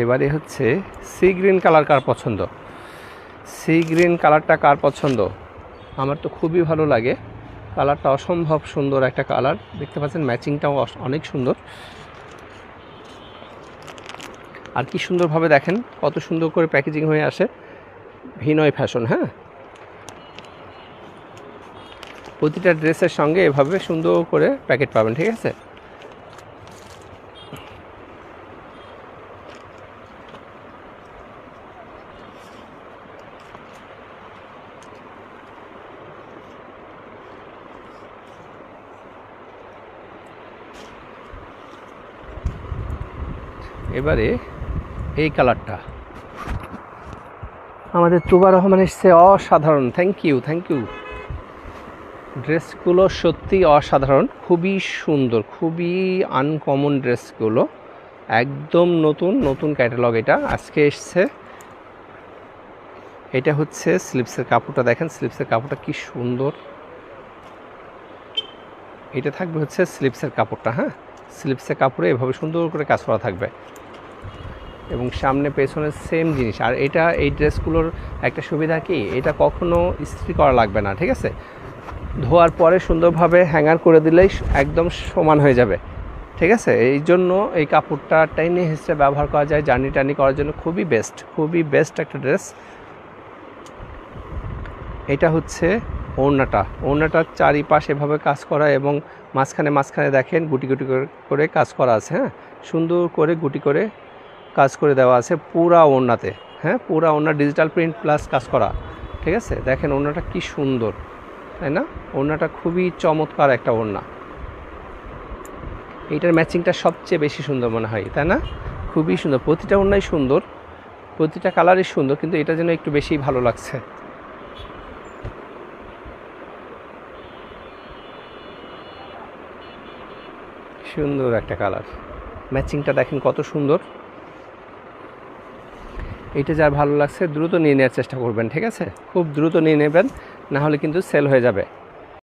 এবারে হচ্ছে sea green colour কার পছন্দ? সি গ্রিন কালারটা কার পছন্দ? আমার তো খুবই ভালো লাগে, কালারটা অসম্ভব সুন্দর একটা কালার, দেখতে পাচ্ছেন ম্যাচিংটাও অনেক সুন্দর। আর কি সুন্দরভাবে দেখেন কত সুন্দর করে প্যাকেজিং হয়ে আসে, ভিনয় ফ্যাশন। হ্যাঁ, প্রতিটা ড্রেসের সঙ্গে এভাবে সুন্দর করে প্যাকেট পাবেন, ঠিক আছে। এবারে এই কালারটা আমাদের তুবা রহমান এসছে, অসাধারণ। Thank you. ড্রেসগুলো সত্যি অসাধারণ, খুবই সুন্দর, খুবই আনকমন ড্রেসগুলো, একদম নতুন ক্যাটালগ। এটা আজকে এসছে। এটা হচ্ছে স্লিপসের কাপড়টা, দেখেন স্লিপসের কাপড়টা কি সুন্দর। এটা থাকবে হচ্ছে স্লিপসের কাপড়টা। হ্যাঁ, স্লিপসের কাপড়ে এভাবে সুন্দর করে কাজ করা থাকবে এবং সামনে পেছনে সেম জিনিস। আর এটা এই ড্রেসগুলোর একটা সুবিধা কি, এটা কখনো ইস্ত্রি করা লাগবে না, ঠিক আছে। ধোয়ার পরে সুন্দরভাবে হ্যাঙ্গার করে দিলেই একদম সমান হয়ে যাবে, ঠিক আছে। এই জন্য এই কাপড়টা টাইনি হিসেবে ব্যবহার করা যায়, জার্নি করার জন্য খুবই বেস্ট একটা ড্রেস। এটা হচ্ছে ওড়নাটার চারিপাশে এভাবে কাজ করা এবং মাঝখানে দেখেন গুটি করে কাজ করা আছে। হ্যাঁ, সুন্দর করে গুটি করে কাজ করে দেওয়া আছে পুরা ওড়নাতে। হ্যাঁ, পুরা ওড়না ডিজিটাল প্রিন্ট প্লাস কাজ করা, ঠিক আছে। দেখেন ওড়নাটা কি সুন্দর, তাই না? ওড়নাটা খুবই চমৎকার একটা ওড়না। এইটার ম্যাচিংটা সবচেয়ে বেশি সুন্দর মনে হয়, তাই না? খুবই সুন্দর, প্রতিটা ওড়নাই সুন্দর, প্রতিটা কালারই সুন্দর, কিন্তু এটা যেন একটু বেশি ভালো লাগছে। সুন্দর একটা কালার, ম্যাচিংটা দেখেন কত সুন্দর। এইটা যার ভালো লাগছে দ্রুত নিয়ে নেওয়ার চেষ্টা করবেন, ঠিক আছে। খুব দ্রুত নিয়ে নেবেন, না হলে কিন্তু সেল হয়ে যাবে।